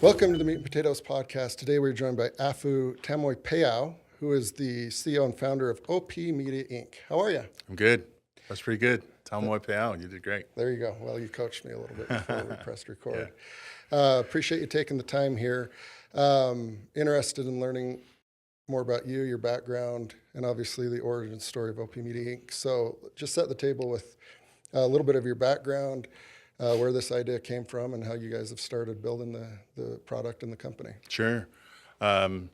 Welcome to the Meat and Potatoes podcast. Today we're joined by Afu Taumoepeau, who is the CEO and founder of OP Media Inc. How are you? I'm good. That's pretty good. Tamwoyepeow, you did great. There you go. Well, you coached me a little bit before we pressed record. Yeah. Appreciate you taking the time here. Interested in learning more about you, your background, and obviously the origin story of OP Media Inc. So just set the table with a little bit of your background, where this idea came from, and how you guys have started building the product and the company. Sure. So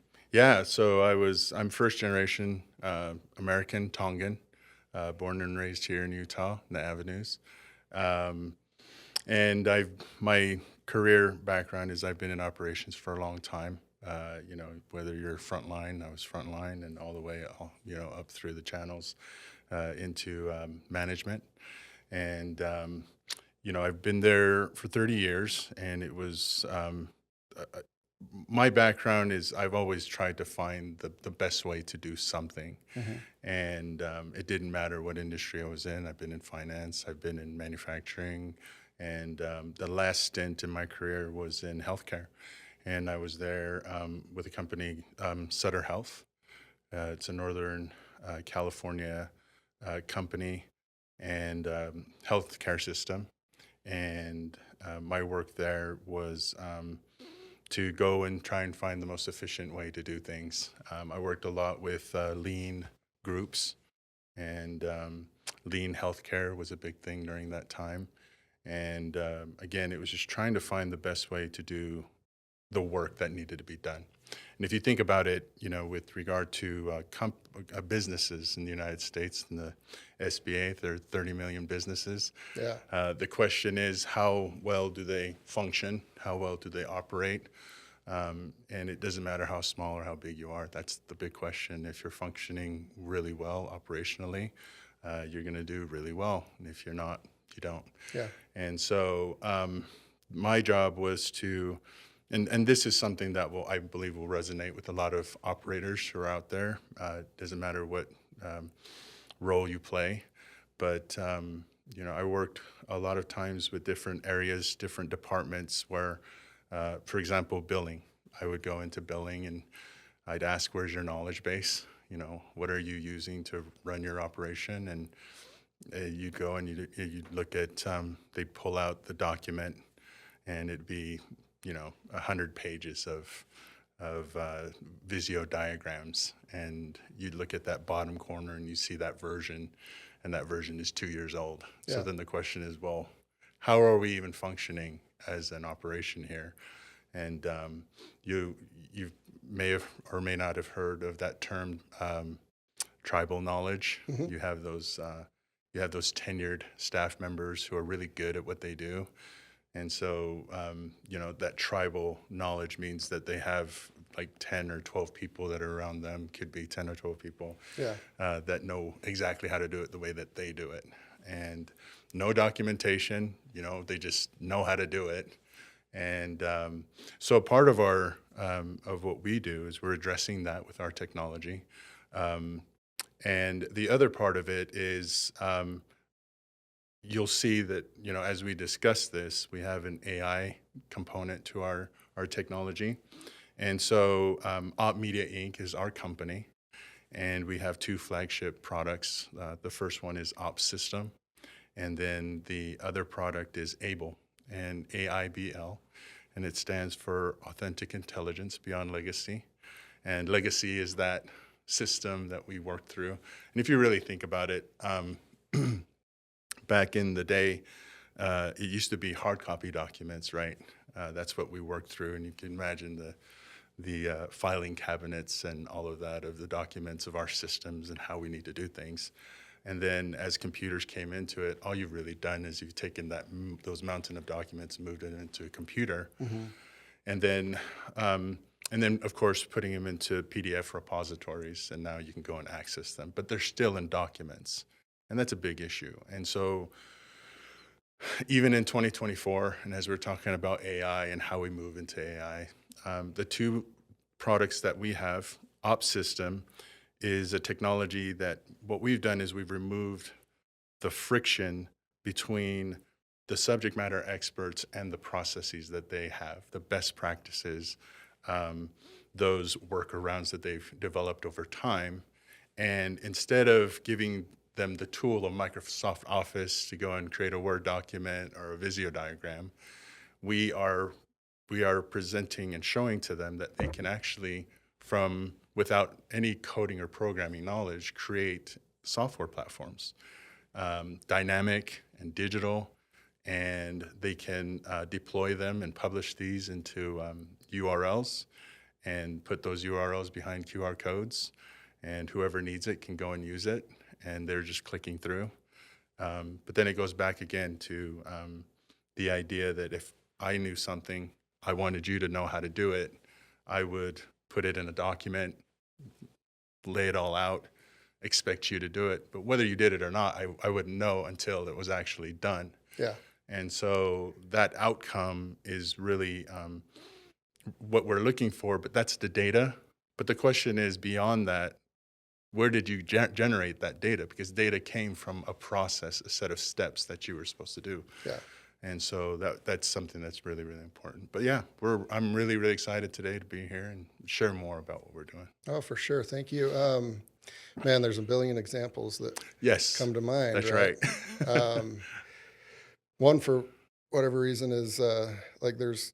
I'm first generation American Tongan, born and raised here in Utah, in the Avenues. And my career background is I've been in operations for a long time. Whether you're frontline, I was frontline, and all the way, up through the channels into management. And I've been there for 30 years, and it was my background is I've always tried to find the best way to do something. And it didn't matter what industry I was in. I've been in finance, I've been in manufacturing, and the last stint in my career was in healthcare. And I was there with a company, Sutter Health. It's a Northern California company and healthcare system. And my work there was to go and try and find the most efficient way to do things. I worked a lot with lean groups, and lean healthcare was a big thing during that time. And again, it was just trying to find the best way to do the work that needed to be done. And if you think about it, with regard to businesses in the United States and the SBA, there are 30 million businesses. Yeah. The question is, how well do they function? How well do they operate? And it doesn't matter how small or how big you are. That's the big question. If you're functioning really well operationally, you're going to do really well. And if you're not, you don't. Yeah. And so my job was to, and this is something that I believe will resonate with a lot of operators who are out there. Doesn't matter what role you play, but I worked a lot of times with different areas, different departments where, for example, billing. I would go into billing and I'd ask, where's your knowledge base? What are you using to run your operation? And you'd go and you'd look at, they'd pull out the document, and it'd be 100 pages of Visio diagrams, and you'd look at that bottom corner and you see that version, and that version is 2 years old. Yeah. So then the question is, well, how are we even functioning as an operation here? And you may have or may not have heard of that term, tribal knowledge. You have those tenured staff members who are really good at what they do. And so, that tribal knowledge means that they have like 10 or 12 people that are around them, could be 10 or 12 people, Yeah. that know exactly how to do it the way that they do it. And no documentation, they just know how to do it. And so part of of what we do is we're addressing that with our technology. And the other part of it is, you'll see that, as we discuss this, we have an AI component to our technology. And so Op Media Inc. is our company, and we have two flagship products. The first one is Opsystem, and then the other product is ABLE, and AIBL, and it stands for Authentic Intelligence Beyond Legacy. And legacy is that system that we work through. And if you really think about it, back in the day, it used to be hard copy documents, right? That's what we worked through, and you can imagine the filing cabinets and all of that of the documents of our systems and how we need to do things. And then as computers came into it, all you've really done is you've taken those mountain of documents and moved it into a computer. And then of course, putting them into PDF repositories, and now you can go and access them, but they're still in documents. And that's a big issue. And so even in 2024, and as we're talking about AI and how we move into AI, the two products that we have, Opsystem, is a technology that what we've done is we've removed the friction between the subject matter experts and the processes that they have, the best practices, those workarounds that they've developed over time. And instead of giving them the tool of Microsoft Office to go and create a Word document or a Visio diagram, we are presenting and showing to them that they can actually, from without any coding or programming knowledge, create software platforms, dynamic and digital, and they can deploy them and publish these into URLs and put those URLs behind QR codes, and whoever needs it can go and use it, and they're just clicking through. But then it goes back again to the idea that if I knew something, I wanted you to know how to do it, I would put it in a document, lay it all out, expect you to do it. But whether you did it or not, I wouldn't know until it was actually done. Yeah. And so that outcome is really what we're looking for, but that's the data. But the question is, beyond that, where did you generate that data? Because data came from a process, a set of steps that you were supposed to do. Yeah. And so that's something that's really, really important. But yeah, I'm really, really excited today to be here and share more about what we're doing. Oh, for sure. Thank you. Man, there's a billion examples that Yes, come to mind. that's right. One, for whatever reason, is like there's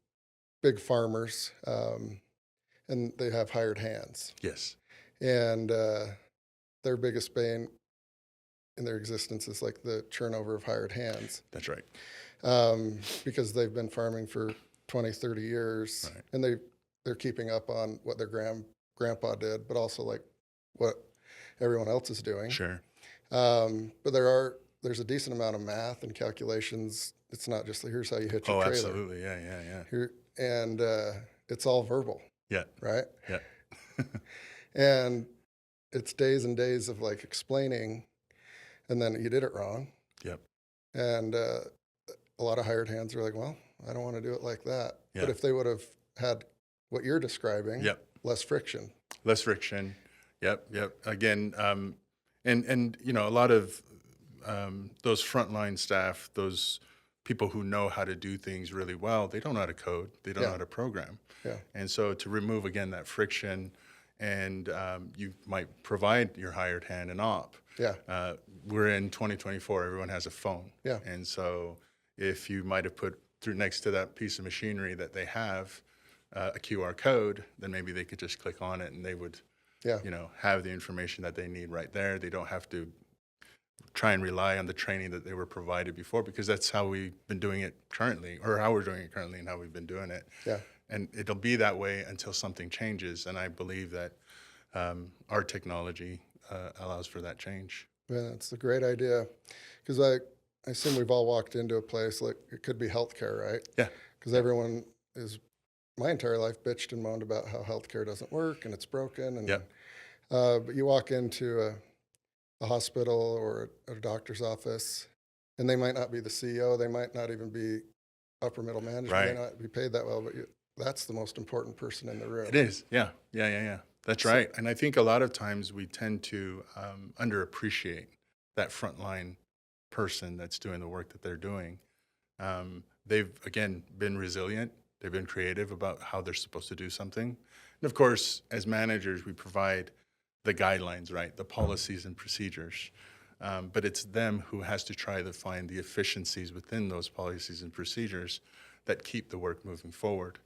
big farmers, and they have hired hands. Yes, And their biggest bane in their existence is like the turnover of hired hands, that's right. because they've been farming for 20, 30 years, Right. and they're keeping up on what their grandpa did, but also like what everyone else is doing. Sure. But there's a decent amount of math and calculations. It's not just like, here's how you hitch your Oh, trailer. absolutely. Yeah. Here, and it's all verbal, Yeah, right? yeah. And it's days and days of like explaining, and then you did it wrong. Yep. And a lot of hired hands are like, well, I don't want to do it like that. Yeah. But if they would have had what you're describing, Yep. less friction. Less friction. Yep. Again, and you know, a lot of those frontline staff, those people who know how to do things really well, they don't know how to code, they don't know how to program. Yeah. And so to remove, again, that friction, and you might provide your hired hand an op. Yeah. We're in 2024, everyone has a phone. Yeah. And so if you might have put through next to that piece of machinery that they have a QR code, then maybe they could just click on it and they would, Yeah. you know, have the information that they need right there. They don't have to try and rely on the training that they were provided before, because that's how we've been doing it currently, or how we're doing it currently and how we've been doing it. Yeah. And it'll be that way until something changes. And I believe that our technology allows for that change. Yeah, it's a great idea. Because I assume we've all walked into a place, like it could be healthcare, right? Yeah. Because everyone is, my entire life, bitched and moaned about how healthcare doesn't work and it's broken. And Yep. but you walk into a hospital or a doctor's office, and they might not be the CEO, they might not even be upper middle management, Right. they might not be paid that well, but that's the most important person in the room. It is. Yeah. That's right. And I think a lot of times we tend to underappreciate that frontline person that's doing the work that they're doing. They've, again, been resilient. They've been creative about how they're supposed to do something. And of course, as managers, we provide the guidelines, right? The policies and procedures. But it's them who has to try to find the efficiencies within those policies and procedures that keep the work moving forward.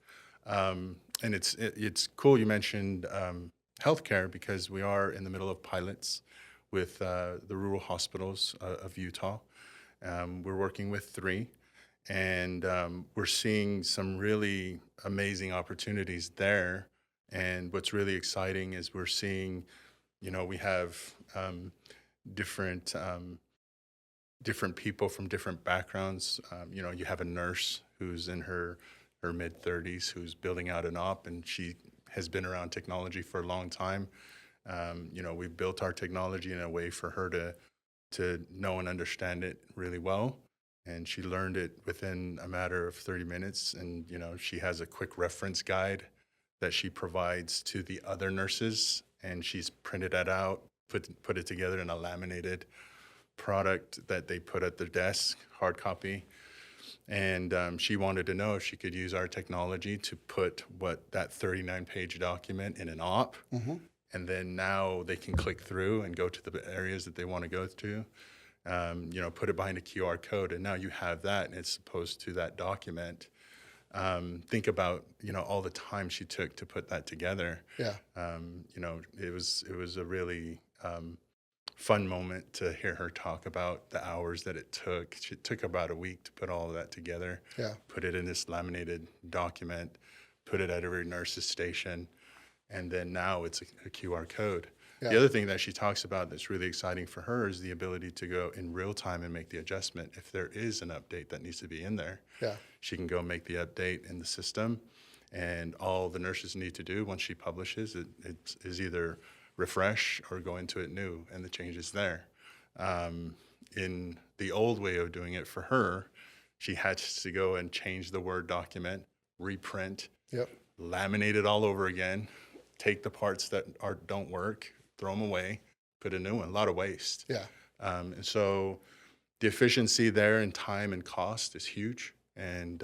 And it's cool you mentioned healthcare, because we are in the middle of pilots with the rural hospitals of Utah. We're working with 3, and we're seeing some really amazing opportunities there. And what's really exciting is we're seeing, you know, we have different people from different backgrounds. You know, you have a nurse who's in her mid-30s who's building out an op, and she has been around technology for a long time. You know, we've built our technology in a way for her to know and understand it really well. And she learned it within a matter of 30 minutes. And, you know, she has a quick reference guide that she provides to the other nurses, and she's printed that out, put it together in a laminated product that they put at their desk, hard copy. And she wanted to know if she could use our technology to put that 39-page document in an op. And then now they can click through and go to the areas that they want to go to, put it behind a QR code. And now you have that, and it's opposed to that document. Think about, all the time she took to put that together. Yeah. It was a really fun moment to hear her talk about the hours that it took. It took about a week to put all of that together. Yeah. Put it in this laminated document, put it at every nurse's station, and then now it's a QR code. Yeah. The other thing that she talks about that's really exciting for her is the ability to go in real time and make the adjustment. If there is an update that needs to be in there, Yeah. she can go make the update in the system, and all the nurses need to do once she publishes it is either refresh or go into it new, and the change is there. In the old way of doing it for her, she had to go and change the Word document, reprint, Yep. laminate it all over again, take the parts that don't work, throw them away, put a new one. A lot of waste. Yeah. And so the efficiency there in time and cost is huge, and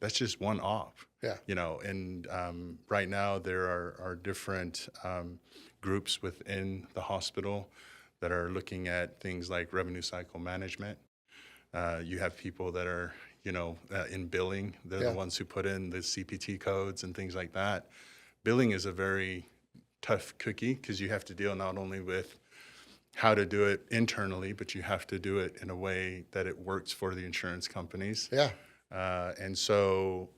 that's just one op. Yeah. And right now there are different groups within the hospital that are looking at things like revenue cycle management. You have people that are, in billing. They're Yeah. the ones who put in the CPT codes and things like that. Billing is a very tough cookie because you have to deal not only with how to do it internally, but you have to do it in a way that it works for the insurance companies. Yeah. And so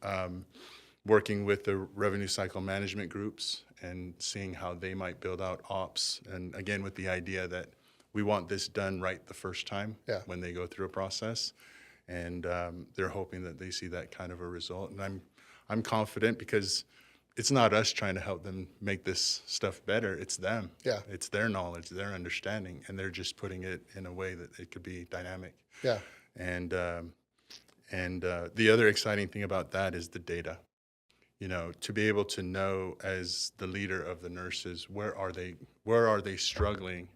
working with the revenue cycle management groups and seeing how they might build out ops. And again, with the idea that we want this done right the first time Yeah. when they go through a process. And they're hoping that they see that kind of a result. And I'm confident because it's not us trying to help them make this stuff better. It's them. Yeah. It's their knowledge, their understanding, and they're just putting it in a way that it could be dynamic. Yeah. And the other exciting thing about that is the data. To be able to know as the leader of the nurses, where are they struggling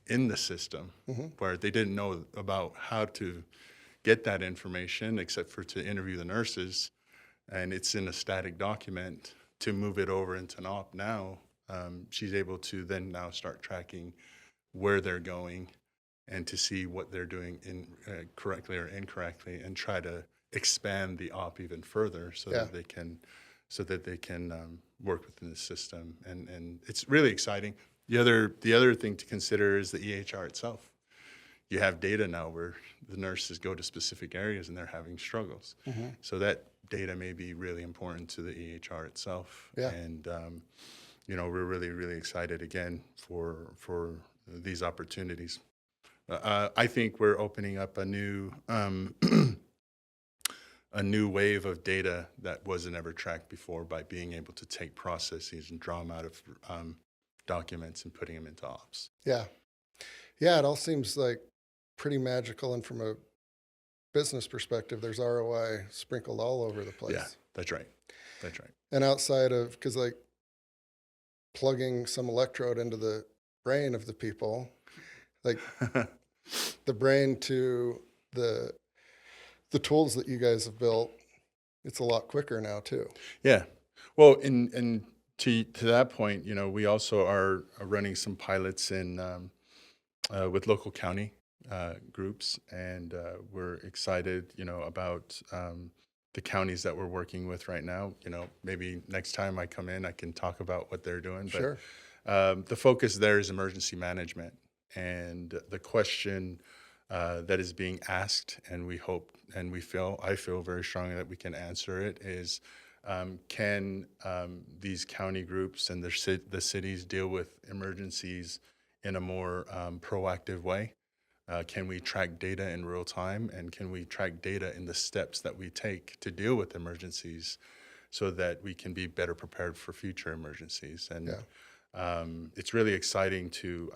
in the system, where they didn't know about how to get that information except for to interview the nurses, and it's in a static document. To move it over into an op now, she's able to then now start tracking where they're going and to see what they're doing correctly or incorrectly, and try to expand the op even further so Yeah. that they can work within the system. And it's really exciting. The other thing to consider is the EHR itself. You have data now where the nurses go to specific areas and they're having struggles. So that data may be really important to the EHR itself. Yeah. And we're really, really excited again for these opportunities. I think we're opening up a new a new wave of data that wasn't ever tracked before by being able to take processes and draw them out of documents and putting them into ops. Yeah. Yeah. It all seems like pretty magical. And from a business perspective, there's ROI sprinkled all over the place. Yeah, that's right. That's right. And outside of, because like plugging some electrode into the brain of the people, like the brain to the tools that you guys have built, it's a lot quicker now too. Yeah. Well, and to that point, we also are running some pilots with local county groups, and we're excited, about the counties that we're working with right now. Maybe next time I come in, I can talk about what they're doing. Sure. But the focus there is emergency management, and the question that is being asked, and we hope and I feel very strongly that we can answer it, is can these county groups and the cities deal with emergencies in a more proactive way? Can we track data in real time, and can we track data in the steps that we take to deal with emergencies so that we can be better prepared for future emergencies? And it's really exciting to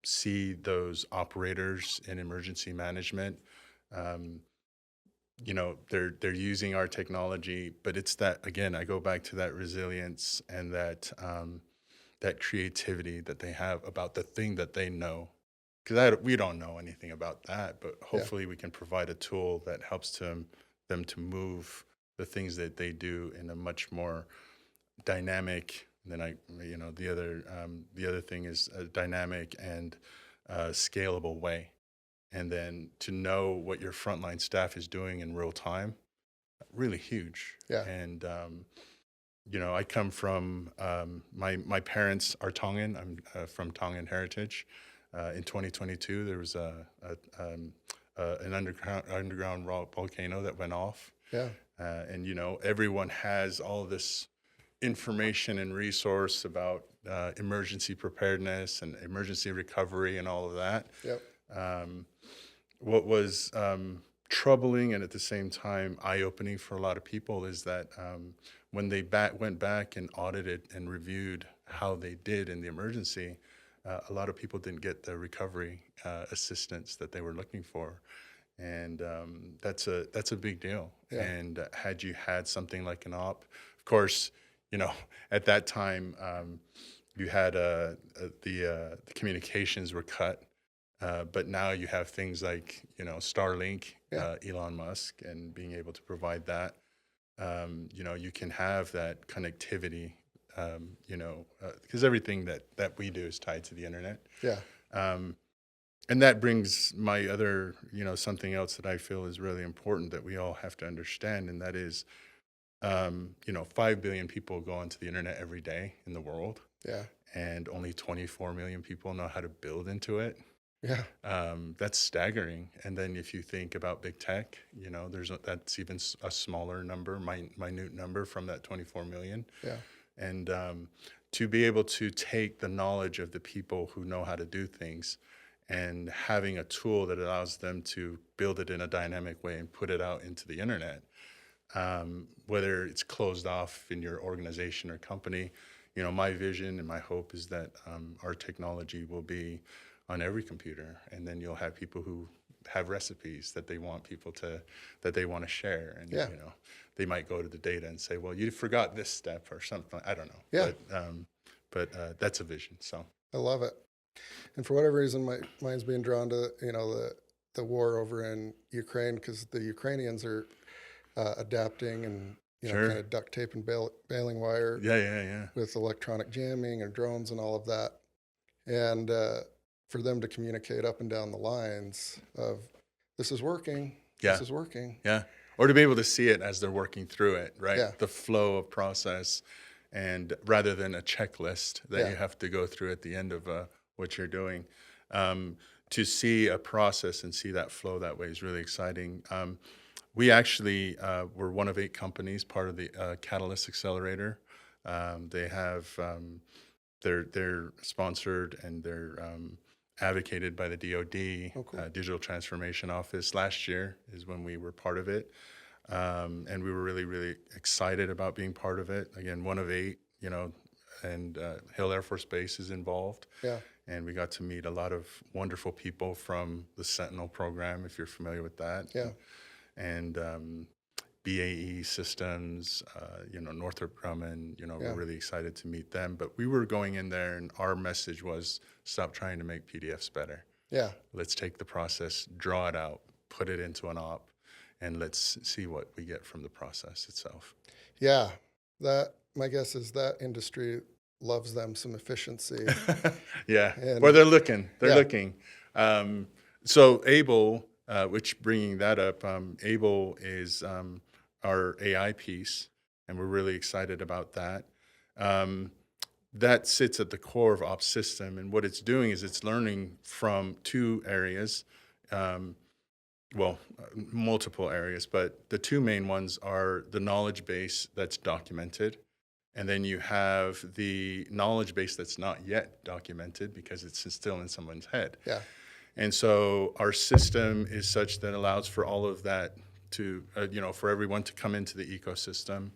see those operators in emergency management. They're using our technology, but it's that, again, I go back to that resilience and that creativity that they have about the thing that they know. because we don't know anything about that, but Yeah. hopefully we can provide a tool that helps them to move the things that they do in a much more dynamic. Then the other thing is a dynamic and scalable way, and then to know what your frontline staff is doing in real time, really huge. Yeah. And I come from my parents are Tongan. I'm from Tongan heritage. In 2022, there was an underground volcano that went off, Yeah. and everyone has all this information and resource about emergency preparedness and emergency recovery and all of that. Yep. What was troubling and at the same time eye-opening for a lot of people is that when they went back and audited and reviewed how they did in the emergency, a lot of people didn't get the recovery assistance that they were looking for. And that's a big deal. Yeah. And had you had something like an op, of course, at that time, you had the communications were cut, but now you have things like Starlink, Yeah. Elon Musk, and being able to provide that. You can have that connectivity, because everything that we do is tied to the internet. Yeah. And that brings my other, something else that I feel is really important that we all have to understand, and that is, 5 billion people go onto the internet every day in the world, Yeah. and only 24 million people know how to build into it. Yeah. That's staggering. And then if you think about big tech, that's even a smaller number, minute number from that 24 million. Yeah. And to be able to take the knowledge of the people who know how to do things and having a tool that allows them to build it in a dynamic way and put it out into the internet, whether it's closed off in your organization or company, my vision and my hope is that our technology will be on every computer, and then you'll have people who have recipes that they want that they want to share, and Yeah. they might go to the data and say, well, you forgot this step or something. I don't know. Yeah. But that's a vision. So I love it. And for whatever reason, my mind's being drawn to the war over in Ukraine, because the Ukrainians are adapting and Sure. kind of duct tape and baling wire yeah. with electronic jamming and drones and all of that, and for them to communicate up and down the lines of this is working, Yeah. this is working. Yeah. Or to be able to see it as they're working through it, right? Yeah. The flow of process, and rather than a checklist that Yeah. you have to go through at the end of what you're doing. To see a process and see that flow that way is really exciting. We actually were one of 8 companies, part of the Catalyst Accelerator. They have, they're sponsored and they're advocated by the DoD, Oh, cool. Digital Transformation Office. Last year is when we were part of it. And we were really, really excited about being part of it. Again, one of 8, and Hill Air Force Base is involved. Yeah. And we got to meet a lot of wonderful people from the Sentinel program, if you're familiar with that. Yeah. And BAE Systems, Northrop Grumman, Yeah. we're really excited to meet them. But we were going in there and our message was, stop trying to make PDFs better. Yeah. Let's take the process, draw it out, put it into an op, and let's see what we get from the process itself. Yeah. That, my guess is that industry loves them some efficiency. Yeah. And- Well, they're looking. They're Yeah. looking. So Able, which bringing that up, Able is our AI piece, and we're really excited about that. That sits at the core of Opsystem, and what it's doing is it's learning from 2 areas, multiple areas, but the 2 main ones are the knowledge base that's documented, and then you have the knowledge base that's not yet documented because it's still in someone's head. Yeah. And so our system is such that allows for all of that to, for everyone to come into the ecosystem.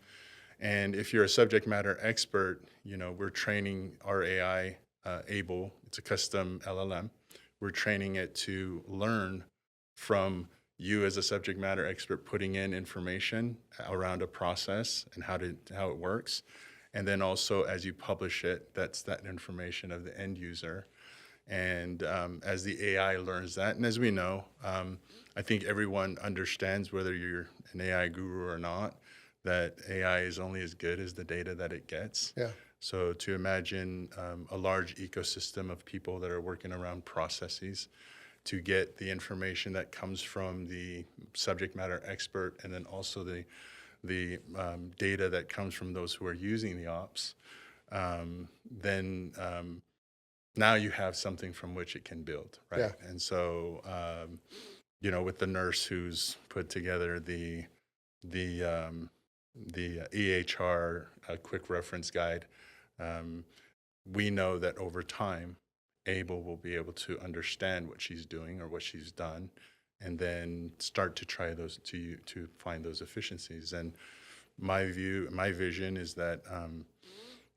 And if you're a subject matter expert, we're training our AI, Able, it's a custom LLM. We're training it to learn from you as a subject matter expert, putting in information around a process and how it works. And then also as you publish it, that's that information of the end user. And as the AI learns that, and as we know, I think everyone understands, whether you're an AI guru or not, that AI is only as good as the data that it gets. Yeah. So to imagine a large ecosystem of people that are working around processes to get the information that comes from the subject matter expert, and then also the data that comes from those who are using the ops, then now you have something from which it can build, right? Yeah. And so, with the nurse who's put together the EHR quick reference guide, we know that over time, Abel will be able to understand what she's doing or what she's done, and then start to try those to find those efficiencies. And my vision is that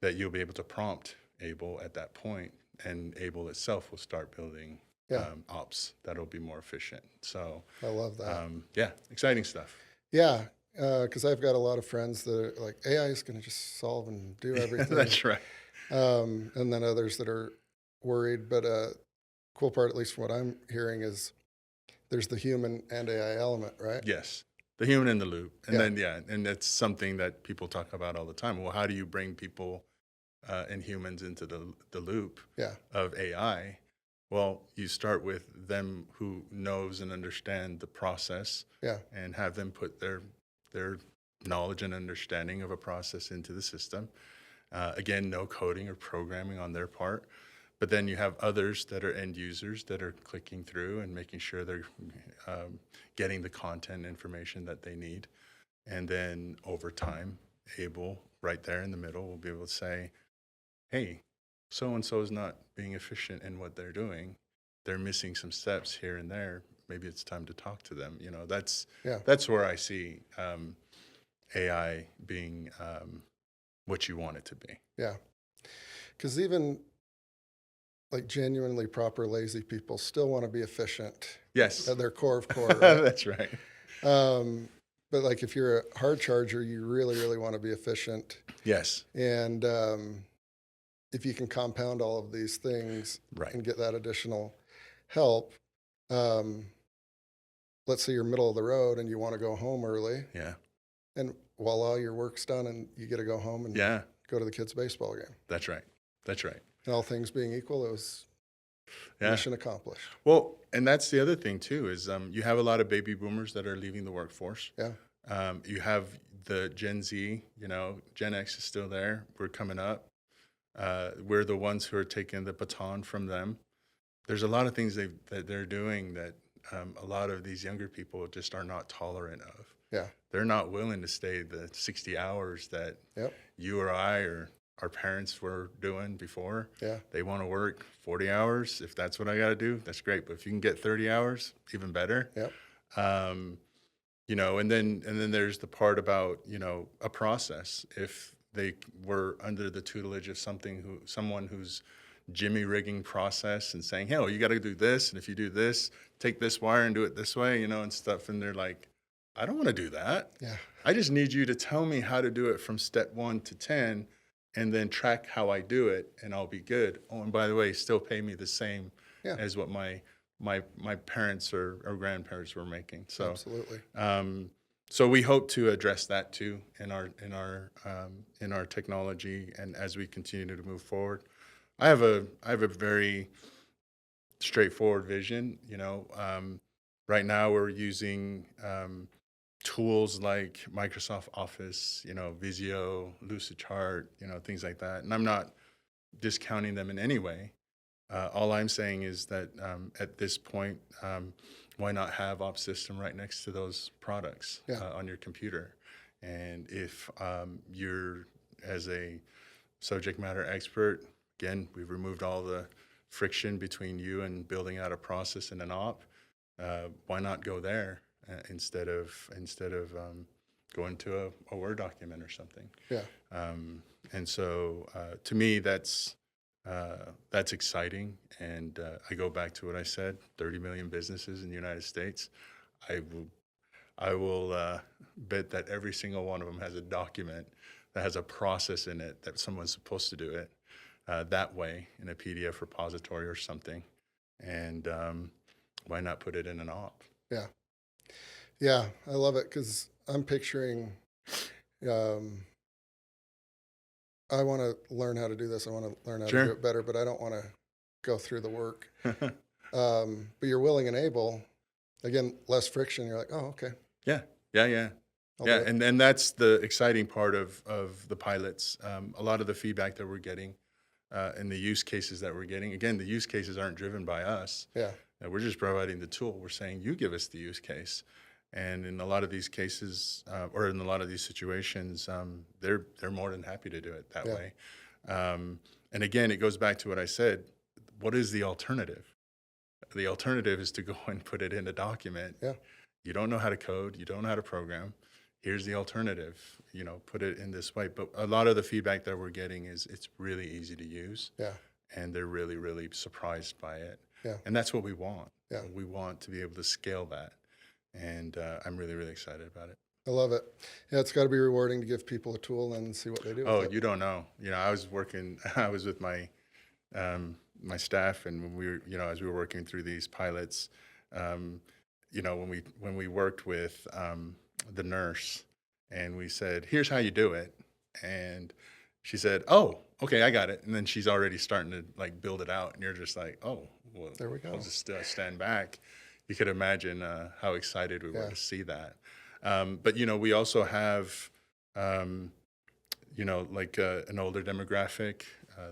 that you'll be able to prompt Abel at that point, and Abel itself will start building ops that'll be more efficient. So I love that. yeah, exciting stuff. Yeah, because I've got a lot of friends that are like, AI is going to just solve and do everything. That's right. And then others that are worried. But cool part, at least from what I'm hearing, is there's the human and AI element, right? Yes, the human in the loop. And Yeah. then, and that's something that people talk about all the time. Well, how do you bring people and humans into the loop Yeah. of AI? Well, you start with them who knows and understand the process, Yeah. and have them put their knowledge and understanding of a process into the system. Again, no coding or programming on their part. But then you have others that are end users that are clicking through and making sure they're getting the content information that they need. And then over time, Abel, right there in the middle, will be able to say, hey, so-and-so is not being efficient in what they're doing. They're missing some steps here and there. Maybe it's time to talk to them. That's where I see AI being what you want it to be. Yeah. Because even like genuinely proper lazy people still want to be efficient Yes. at their core of core, right? That's right. But like if you're a hard charger, you really, really want to be efficient. Yes. And if you can compound all of these things Right. and get that additional help, let's say you're middle of the road and you want to go home early, Yeah. and voila, your work's done and you get to go home and Yeah. go to the kids' baseball game. That's right. That's right. And all things being equal, it was Yeah. mission accomplished. Well, and that's the other thing too, is you have a lot of baby boomers that are leaving the workforce. Yeah. You have the Gen Z, Gen X is still there. We're coming up. We're the ones who are taking the baton from them. There's a lot of things that they're doing that a lot of these younger people just are not tolerant of. Yeah. They're not willing to stay the 60 hours that Yep. you or I or our parents were doing before. Yeah. They want to work 40 hours. If that's what I got to do, that's great. But if you can get 30 hours, even better. Yep. And then there's the part about, a process. If they were under the tutelage of someone who's jimmy rigging process and saying, hey, you got to do this. And if you do this, take this wire and do it this way, and stuff. And they're like, I don't want to do that. Yeah. I just need you to tell me how to do it from step 1 to 10, and then track how I do it, and I'll be good. Oh, and by the way, still pay me the same as what my parents or grandparents were making. So Absolutely. So we hope to address that too in our technology, and as we continue to move forward. I have a very straightforward vision. Right now we're using tools like Microsoft Office, Visio, Lucidchart, things like that. And I'm not discounting them in any way. All I'm saying is that at this point, why not have Opsystem right next to those products on your computer? And if you're, as a subject matter expert, again, we've removed all the friction between you and building out a process and an op. Why not go there instead of going to a Word document or something? Yeah. And so to me, that's exciting. And I go back to what I said: 30 million businesses in the United States. I will bet that every single one of them has a document that has a process in it that someone's supposed to do it. that way in a PDF repository or something. And why not put it in an op? Yeah. Yeah, I love it because I'm picturing, I want to learn how to do this. I want to learn how to do it better, but I don't want to go through the work. But you're willing and able. Again, less friction. You're like, oh, okay. Yeah. I'll do it. And that's the exciting part of the pilots. A lot of the feedback that we're getting and the use cases that we're getting, again, the use cases aren't driven by us. Yeah. We're just providing the tool. We're saying, you give us the use case. And in a lot of these cases, or in a lot of these situations, they're more than happy to do it that way. And again, it goes back to what I said. What is the alternative? The alternative is to go and put it in a document. Yeah. You don't know how to code. You don't know how to program. Here's the alternative. Put it in this way. But a lot of the feedback that we're getting is it's really easy to use. Yeah. And they're really, really surprised by it. Yeah. And that's what we want. Yeah. We want to be able to scale that. And I'm really, really excited about it. I love it. Yeah, it's got to be rewarding to give people a tool and see what they do. Oh, you don't know. I was with my my staff, and when we were, as we were working through these pilots, when we worked with the nurse, and we said, "Here's how you do it," and she said, "Oh, okay, I got it." And then she's already starting to build it out, and you're just like, "Oh, well, there we go." I'll just stand back. You could imagine how excited we were to see that. But we also have, an older demographic.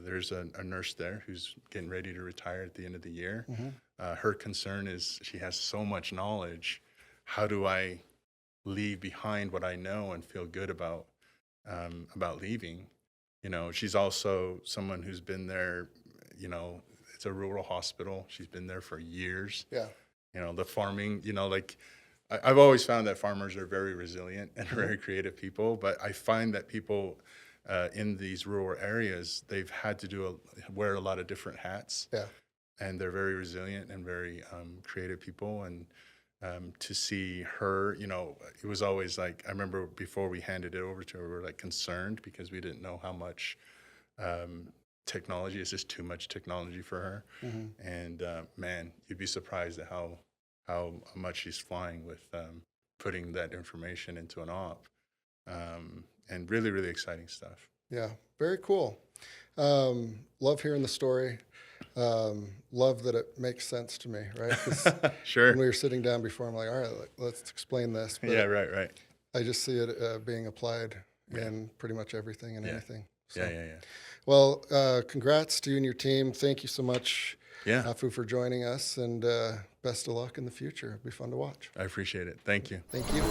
There's a nurse there who's getting ready to retire at the end of the year. Her concern is she has so much knowledge. How do I leave behind what I know and feel good about leaving? She's also someone who's been there. It's a rural hospital. She's been there for years. Yeah. The farming, I've always found that farmers are very resilient and very creative people, but I find that people in these rural areas, they've had to wear a lot of different hats. Yeah. And they're very resilient and very creative people. And to see her, it was always I remember before we handed it over to her, we were concerned because we didn't know how much technology is just too much technology for her. And man, you'd be surprised at how much she's flying with putting that information into an op. And really, really exciting stuff. Yeah, very cool. Love hearing the story. Love that it makes sense to me, right? 'Cause sure. when we were sitting down before, I'm like, all right, let's explain this. But yeah, right. I just see it being applied in pretty much everything and anything. So. Yeah. Well, congrats to you and your team. Thank you so much, Afu, for joining us, and best of luck in the future. It'll be fun to watch. I appreciate it. Thank you. Thank you.